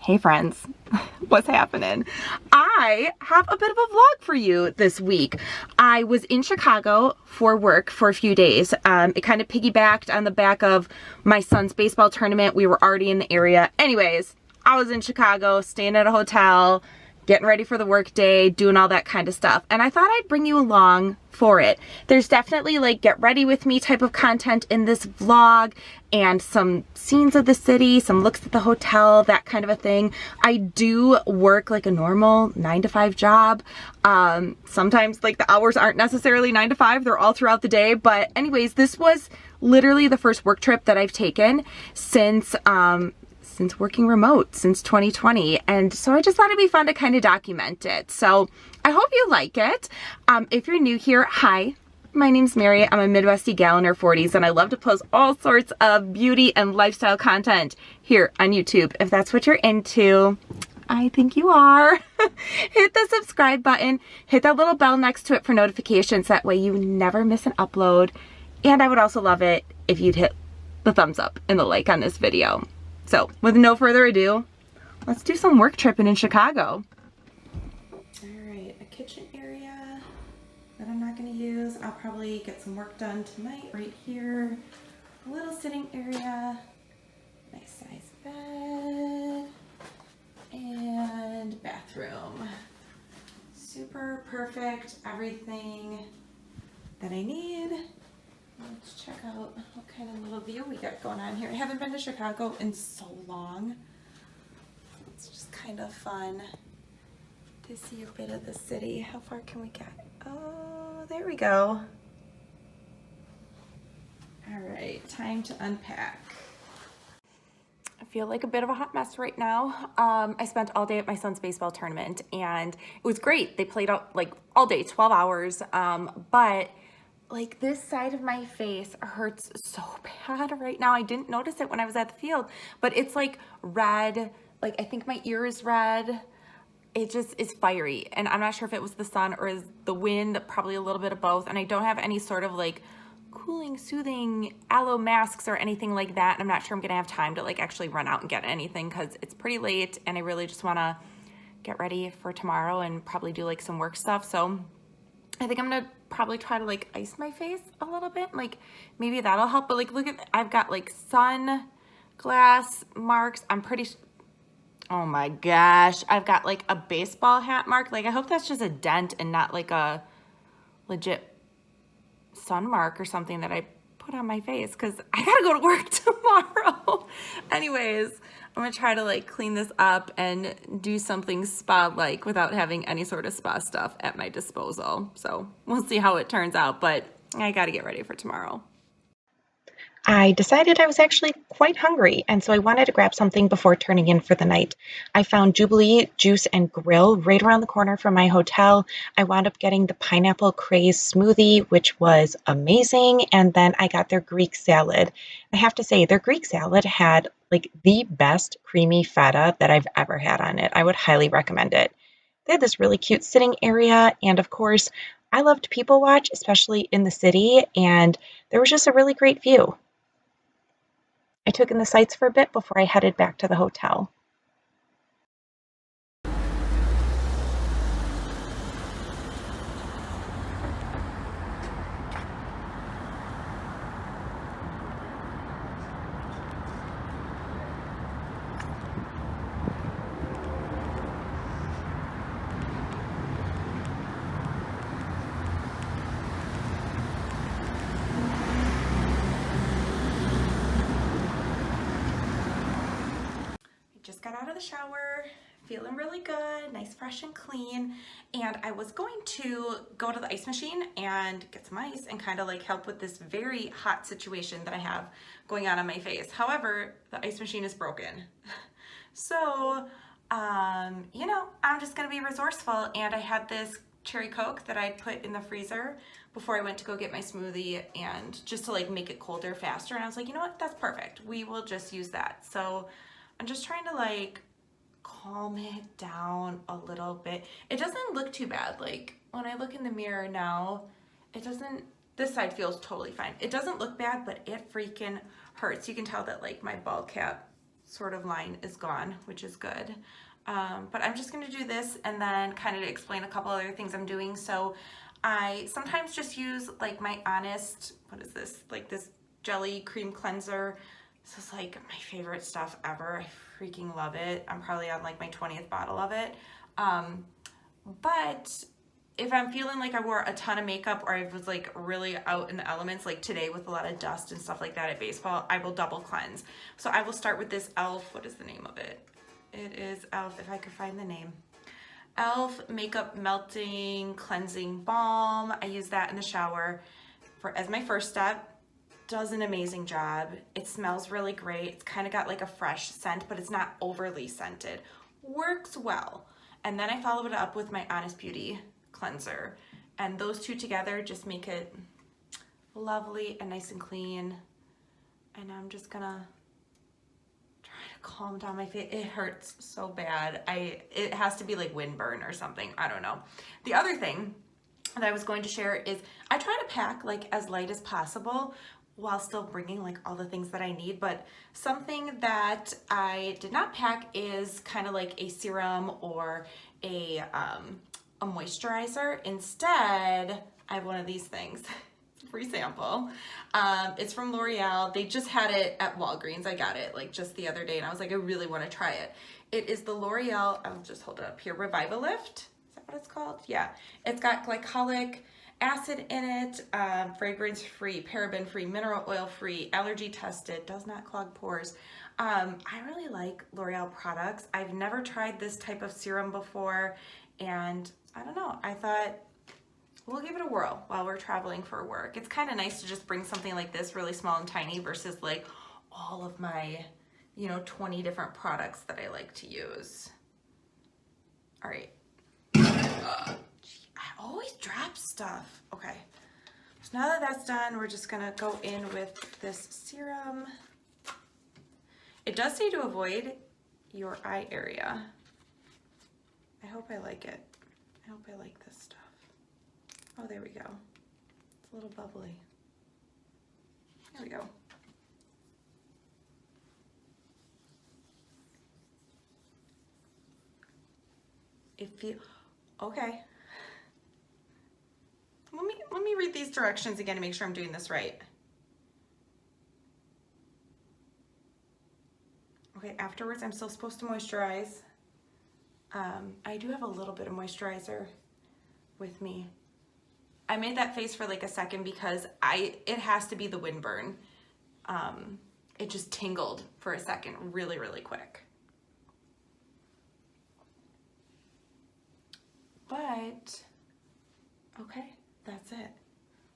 Hey friends, what's happening? I have a bit of a vlog for you this week. I was in Chicago for work for a few days. It kind of piggybacked on the back of my son's baseball tournament. We were already in the area. Anyways, I was in Chicago, staying at a hotel, getting ready for the work day, doing all that kind of stuff. And I thought I'd bring you along for it. There's definitely like get ready with me type of content in this vlog and some scenes of the city, some looks at the hotel, that kind of a thing. I do work like a normal 9-to-5 job. Sometimes like the hours aren't necessarily 9 to 5, they're all throughout the day. But anyways, this was literally the first work trip that I've taken since working remote, since 2020. And so I just thought it'd be fun to kind of document it. So I hope you like it. If you're new here, hi, my name's Mary. I'm a Midwestie gal in her 40s and I love to post all sorts of beauty and lifestyle content here on YouTube. If that's what you're into, I think you are. Hit the subscribe button, hit that little bell next to it for notifications. That way you never miss an upload. And I would also love it if you'd hit the thumbs up and the like on this video. So, with no further ado, let's do some work tripping in Chicago. Alright, a kitchen area that I'm not going to use. I'll probably get some work done tonight right here. A little sitting area, nice size bed, and bathroom. Super perfect, everything that I need. Let's check out what kind of little view we got going on here. I haven't been to Chicago in so long. It's just kind of fun to see a bit of the city. How far can we get? Oh, there we go. All right, time to unpack. I feel like a bit of a hot mess right now. I spent all day at my son's baseball tournament and it was great. They played out like all day, 12 hours, but like this side of my face hurts so bad right now. I didn't notice it when I was at the field, but it's like red. Like I think my ear is red. It just is fiery. And I'm not sure if it was the sun or is the wind, probably a little bit of both. And I don't have any sort of like cooling, soothing aloe masks or anything like that. And I'm not sure I'm gonna have time to like actually run out and get anything because it's pretty late and I really just wanna get ready for tomorrow and probably do like some work stuff. So I think I'm gonna probably try to like ice my face a little bit, like maybe that'll help. But like look at, I've got like sun glass marks. I'm pretty, oh my gosh, I've got like a baseball hat mark. Like I hope that's just a dent and not like a legit sun mark or something that I put on my face because I gotta go to work tomorrow. Anyways, I'm gonna try to like clean this up and do something spa-like without having any sort of spa stuff at my disposal. So we'll see how it turns out, but I gotta get ready for tomorrow. I decided I was actually quite hungry, and so I wanted to grab something before turning in for the night. I found Jubilee Juice and Grill right around the corner from my hotel. I wound up getting the pineapple craze smoothie, which was amazing, and then I got their Greek salad. I have to say, their Greek salad had like the best creamy feta that I've ever had on it. I would highly recommend it. They had this really cute sitting area, and of course, I love to people watch, especially in the city, and there was just a really great view. I took in the sights for a bit before I headed back to the hotel. Just got out of the shower, feeling really good, nice, fresh and clean. And I was going to go to the ice machine and get some ice and kind of like help with this very hot situation that I have going on my face. However, the ice machine is broken. So, you know, I'm just gonna be resourceful. And I had this cherry Coke that I put in the freezer before I went to go get my smoothie and just to like make it colder faster. And I was like, you know what, that's perfect. We will just use that. So I'm just trying to like calm it down a little bit. It doesn't look too bad. Like when I look in the mirror now, it doesn't, this side feels totally fine. It doesn't look bad, but it freaking hurts. You can tell that like my bald cap sort of line is gone, which is good. But I'm just gonna do this and then kind of explain a couple other things I'm doing. So I sometimes just use like my Honest, what is this? Like this jelly cream cleanser. This is like my favorite stuff ever. I freaking love it. I'm probably on like my 20th bottle of it. But if I'm feeling like I wore a ton of makeup or I was like really out in the elements, like today with a lot of dust and stuff like that at baseball, I will double cleanse. So I will start with this e.l.f., what is the name of it? It is e.l.f., if I could find the name. e.l.f. Makeup Melting Cleansing Balm. I use that in the shower as my first step. Does an amazing job. It smells really great. It's kind of got like a fresh scent, but it's not overly scented. Works well. And then I followed it up with my Honest Beauty cleanser. And those two together just make it lovely and nice and clean. And I'm just gonna try to calm down my face. It hurts so bad. It has to be like windburn or something. I don't know. The other thing that I was going to share is I try to pack like as light as possible while still bringing like all the things that I need. But something that I did not pack is kind of like a serum or a moisturizer. Instead, I have one of these things. Free sample. It's from L'Oreal. They just had it at Walgreens. I got it like just the other day and I was like, I really want to try it. It is the L'Oreal, I'll just hold it up here, Revivalift. Is that what it's called? Yeah. It's got glycolic acid in it, fragrance free, paraben free, mineral oil free, allergy tested, does not clog pores. I really like L'Oreal products. I've never tried this type of serum before and I don't know, I thought we'll give it a whirl while we're traveling for work. It's kind of nice to just bring something like this really small and tiny versus like all of my, 20 different products that I like to use. All right. I always drop stuff. Okay. So now that that's done, we're just gonna go in with this serum. It does say to avoid your eye area. I hope I like it. I hope I like this stuff. Oh, there we go. It's a little bubbly. There we go. Okay. Let me read these directions again to make sure I'm doing this right. Okay, afterwards I'm still supposed to moisturize. I do have a little bit of moisturizer with me. I made that face for like a second because it has to be the windburn. It just tingled for a second really, really quick. But, okay, that's it.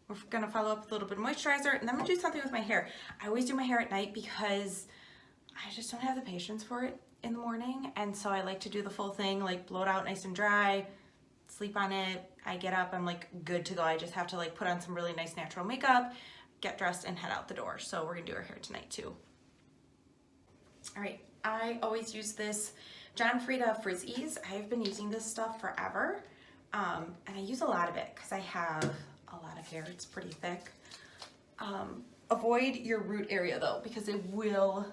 We're gonna follow up with a little bit of moisturizer and then I'm gonna do something with my hair. I always do my hair at night because I just don't have the patience for it in the morning. And so I like to do the full thing, like blow it out nice and dry, sleep on it. I get up, I'm like good to go. I just have to like put on some really nice natural makeup, get dressed and head out the door. So we're gonna do our hair tonight too. All right, I always use this John Frieda Frizz Ease. I've been using this stuff forever. And I use a lot of it because I have a lot of hair. It's pretty thick. Avoid your root area though, because it'll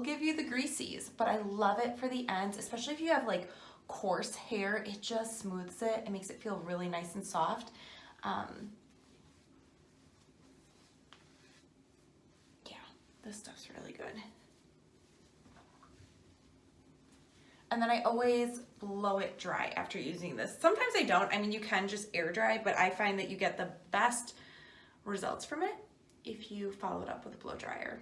give you the greasies, but I love it for the ends, especially if you have like coarse hair. It just smooths it. It makes it feel really nice and soft. Yeah, this stuff's really good. And then I always blow it dry after using this. Sometimes I don't. I mean, you can just air dry, but I find that you get the best results from it if you follow it up with a blow dryer.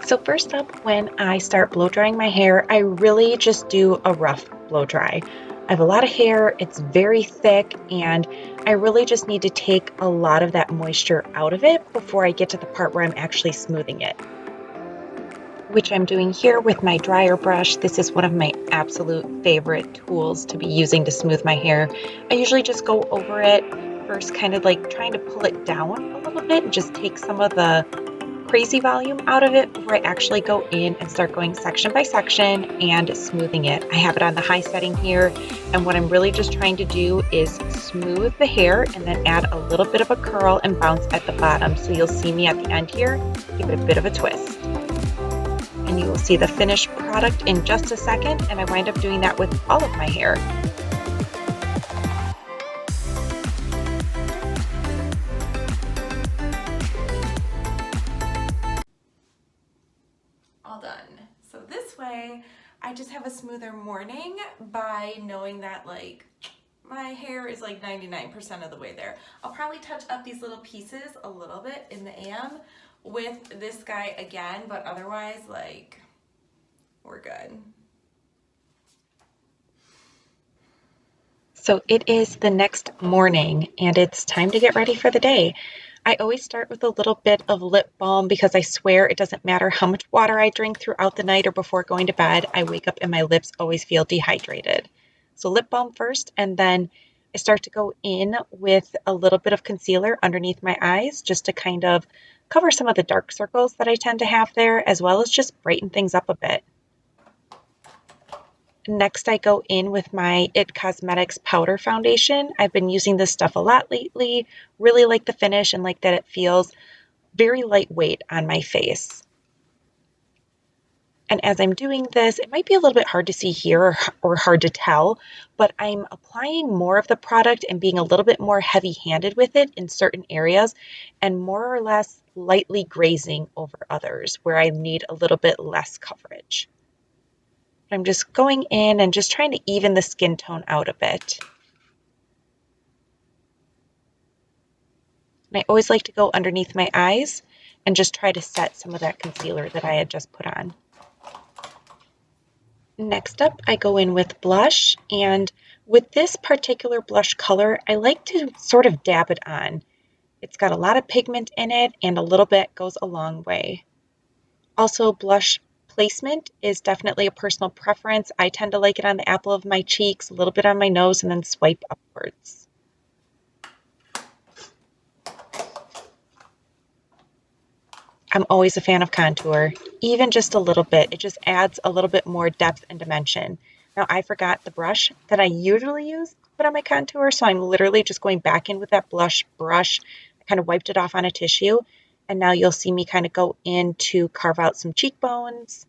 So first up, when I start blow drying my hair, I really just do a rough blow dry. I have a lot of hair, it's very thick, and I really just need to take a lot of that moisture out of it before I get to the part where I'm actually smoothing it, which I'm doing here with my dryer brush. This is one of my absolute favorite tools to be using to smooth my hair. I usually just go over it first, kind of like trying to pull it down a little bit and just take some of the crazy volume out of it before I actually go in and start going section by section and smoothing it. I have it on the high setting here, and what I'm really just trying to do is smooth the hair and then add a little bit of a curl and bounce at the bottom. So you'll see me at the end here give it a bit of a twist. and you will see the finished product in just a second, and I wind up doing that with all of my hair. All done. So this way I just have a smoother morning by knowing that like my hair is like 99% of the way there. I'll probably touch up these little pieces a little bit in the AM with this guy again, but otherwise like we're good. So it is the next morning and it's time to get ready for the day. I always start with a little bit of lip balm because I swear it doesn't matter how much water I drink throughout the night or before going to bed, I wake up and my lips always feel dehydrated. So lip balm first, and then I start to go in with a little bit of concealer underneath my eyes just to kind of cover some of the dark circles that I tend to have there, as well as just brighten things up a bit. Next, I go in with my IT Cosmetics Powder Foundation. I've been using this stuff a lot lately. Really like the finish and like that it feels very lightweight on my face. And as I'm doing this, it might be a little bit hard to see here or hard to tell, but I'm applying more of the product and being a little bit more heavy-handed with it in certain areas and more or less lightly grazing over others where I need a little bit less coverage. I'm just going in and just trying to even the skin tone out a bit. And I always like to go underneath my eyes and just try to set some of that concealer that I had just put on. Next up, I go in with blush, and with this particular blush color, I like to sort of dab it on. It's got a lot of pigment in it, and a little bit goes a long way. Also, blush placement is definitely a personal preference. I tend to like it on the apple of my cheeks, a little bit on my nose, and then swipe upwards. I'm always a fan of contour, even just a little bit. It just adds a little bit more depth and dimension. Now, I forgot the brush that I usually use to put on my contour, so I'm literally just going back in with that blush brush. I kind of wiped it off on a tissue, and now you'll see me kind of go in to carve out some cheekbones.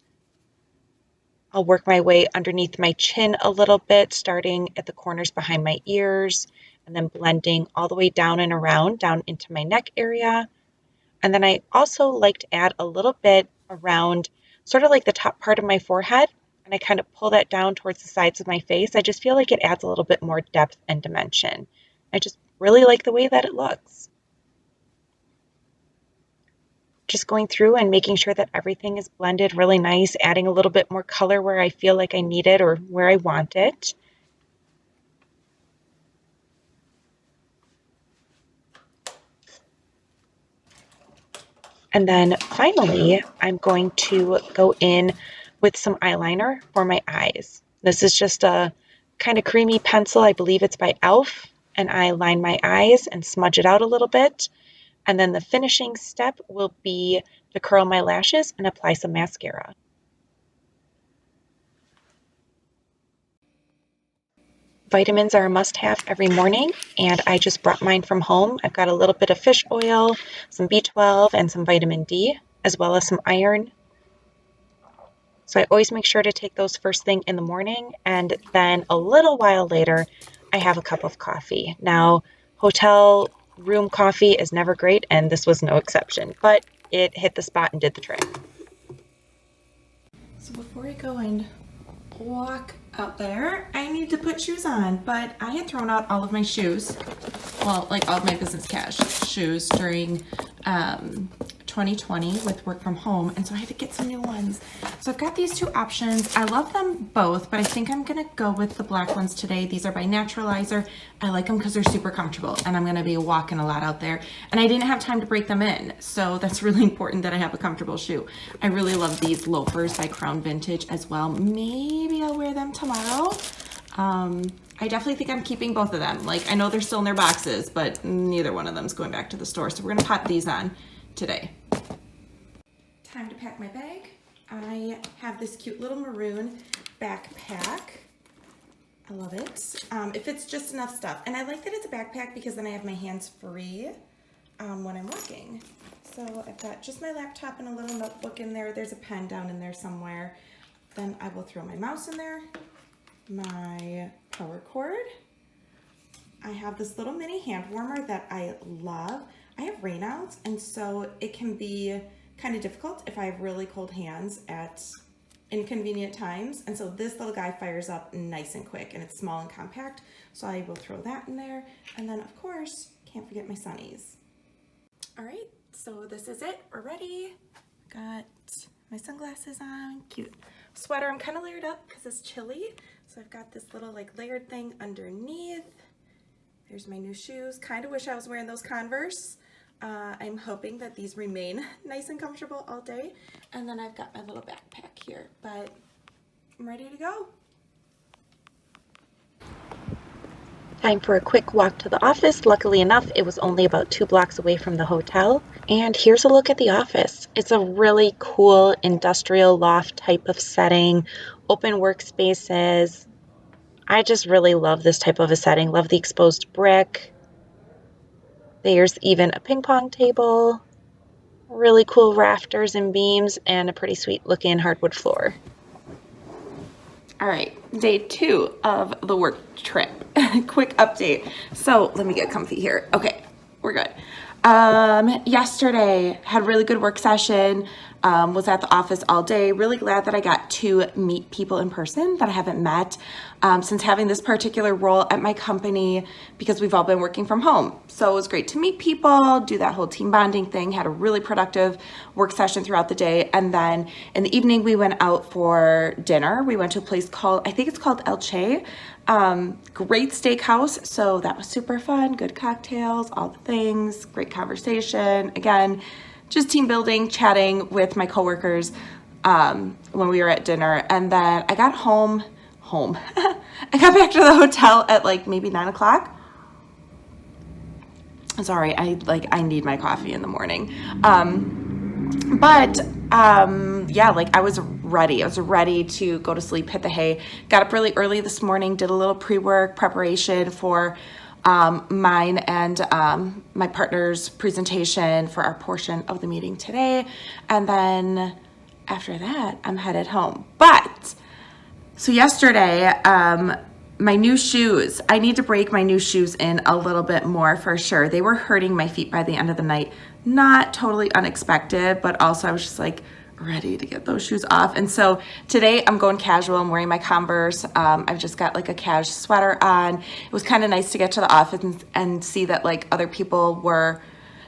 I'll work my way underneath my chin a little bit, starting at the corners behind my ears, and then blending all the way down and around, down into my neck area. And then I also like to add a little bit around sort of like the top part of my forehead, and I kind of pull that down towards the sides of my face. I just feel like it adds a little bit more depth and dimension. I just really like the way that it looks. Just going through and making sure that everything is blended really nice, adding a little bit more color where I feel like I need it or where I want it. And then finally, I'm going to go in with some eyeliner for my eyes. This is just a kind of creamy pencil. I believe it's by e.l.f. And I line my eyes and smudge it out a little bit. And then the finishing step will be to curl my lashes and apply some mascara. Vitamins are a must-have every morning, and I just brought mine from home. I've got a little bit of fish oil, some B12, and some vitamin D, as well as some iron. So I always make sure to take those first thing in the morning, and then a little while later, I have a cup of coffee. Now, hotel room coffee is never great, and this was no exception, but it hit the spot and did the trick. So before I go and walk out there, I need to put shoes on, but I had thrown out all of my shoes, well, like all of my business cash shoes during 2020 with work from home, and so I had to get some new ones. So I've got these two options. I love them both, but I think I'm gonna go with the black ones today. These are by Naturalizer. I like them because they're super comfortable, and I'm gonna be walking a lot out there, and I didn't have time to break them in, so that's really important that I have a comfortable shoe. I really love these loafers by Crown Vintage as well. Maybe I'll wear them tomorrow. I definitely think I'm keeping both of them. Like, I know they're still in their boxes, but neither one of them is going back to the store, so we're gonna pop these on today. Time to pack my bag. I have this cute little maroon backpack. I love it. It fits just enough stuff. And I like that it's a backpack because then I have my hands free when I'm walking. So I've got just my laptop and a little notebook in there. There's a pen down in there somewhere. Then I will throw my mouse in there, my power cord. I have this little mini hand warmer that I love. I have rainouts, and so it can be kind of difficult if I have really cold hands at inconvenient times. And so this little guy fires up nice and quick, and it's small and compact. So I will throw that in there. And then of course, can't forget my sunnies. All right, so this is it. We're ready. Got my sunglasses on, cute sweater. I'm kind of layered up because it's chilly. So I've got this little like layered thing underneath. There's my new shoes. Kind of wish I was wearing those Converse. I'm hoping that these remain nice and comfortable all day. And then I've got my little backpack here, but I'm ready to go. Time for a quick walk to the office. Luckily enough, it was only about 2 blocks away from the hotel. And here's a look at the office. It's a really cool industrial loft type of setting, open workspaces. I just really love this type of a setting. Love the exposed brick. There's even a ping pong table, really cool rafters and beams, and a pretty sweet looking hardwood floor. All right, day 2 of the work trip. Quick update. So let me get comfy here. Okay, we're good. Yesterday had a really good work session. Was at the office all day. Really glad that I got to meet people in person that I haven't met since having this particular role at my company, because we've all been working from home. So it was great to meet people, do that whole team bonding thing, had a really productive work session throughout the day. And then in the evening, we went out for dinner. We went to a place called, I think it's called El Che. Great steakhouse. So that was super fun. Good cocktails, all the things, great conversation. Again, just team building, chatting with my coworkers when we were at dinner. And then I got home. I got back to the hotel at like maybe 9 o'clock. Sorry, I need my coffee in the morning. Yeah, like I was ready to go to sleep, hit the hay. Got up really early this morning, did a little pre-work preparation for mine and my partner's presentation for our portion of the meeting today. And then after that, I'm headed home. But so yesterday, my new shoes, I need to break my new shoes in a little bit more for sure. They were hurting my feet by the end of the night. Not totally unexpected, but also I was just like ready to get those shoes off. And so today I'm going casual. I'm wearing my Converse. I've just got like a cash sweater on. It was kind of nice to get to the office and see that like other people were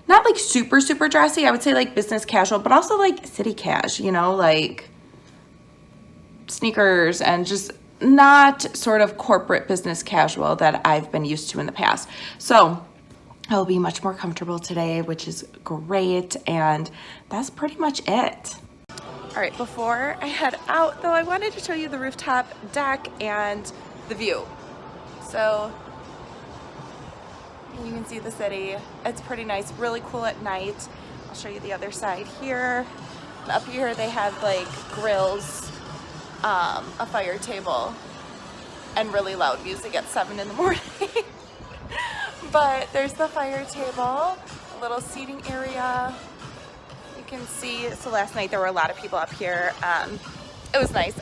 not like super, super dressy. I would say like business casual, but also like city cash, you know, like sneakers and just not sort of corporate business casual that I've been used to in the past. So I'll be much more comfortable today, which is great. And that's pretty much it. All right, before I head out though, I wanted to show you the rooftop deck and the view. So you can see the city. It's pretty nice, really cool at night. I'll show you the other side here. And up here they have like grills, a fire table, and really loud music at 7 in the morning. But there's the fire table, a little seating area. You can see, so last night there were a lot of people up here. It was nice.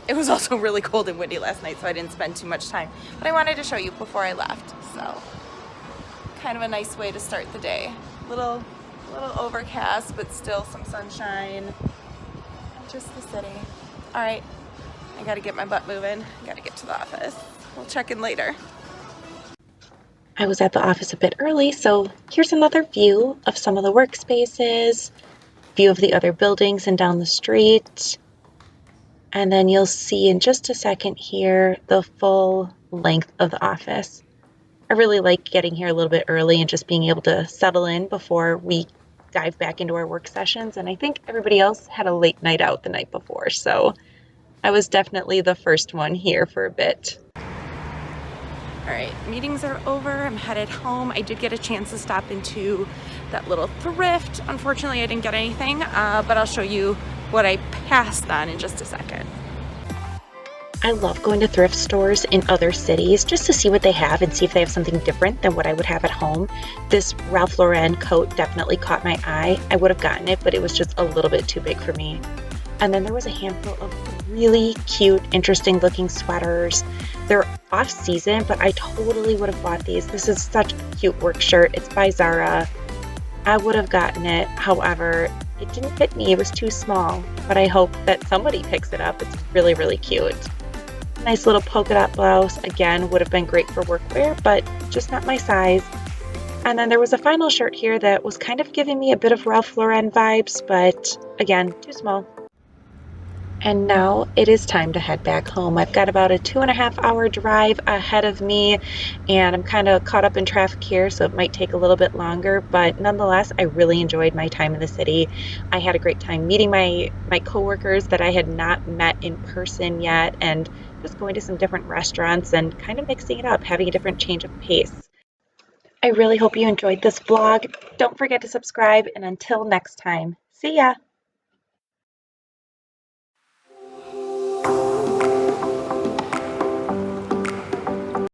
It was also really cold and windy last night, so I didn't spend too much time. But I wanted to show you before I left. So kind of a nice way to start the day. Little overcast, but still some sunshine. And just the city. All right, I gotta get my butt moving. I gotta get to the office. We'll check in later. I was at the office a bit early, so here's another view of some of the workspaces, view of the other buildings and down the street. And then you'll see in just a second here the full length of the office. I really like getting here a little bit early and just being able to settle in before we dive back into our work sessions. And I think everybody else had a late night out the night before, so I was definitely the first one here for a bit. All right, meetings are over. I'm headed home. I did get a chance to stop into that little thrift. Unfortunately, I didn't get anything, but I'll show you what I passed on in just a second. I love going to thrift stores in other cities just to see what they have and see if they have something different than what I would have at home. This Ralph Lauren coat definitely caught my eye. I would have gotten it, but it was just a little bit too big for me. And then there was a handful of really cute, interesting looking sweaters. They're off season, but I totally would have bought these. This is such a cute work shirt. It's by Zara. I would have gotten it. However, it didn't fit me. It was too small, but I hope that somebody picks it up. It's really, really cute. Nice little polka dot blouse. Again, would have been great for workwear, but just not my size. And then there was a final shirt here that was kind of giving me a bit of Ralph Lauren vibes, but again, too small. And now it is time to head back home. I've got about a 2.5 hour drive ahead of me, and I'm kind of caught up in traffic here, so it might take a little bit longer. But nonetheless, I really enjoyed my time in the city. I had a great time meeting my coworkers that I had not met in person yet, and just going to some different restaurants and kind of mixing it up, having a different change of pace. I really hope you enjoyed this vlog. Don't forget to subscribe, and until next time, see ya!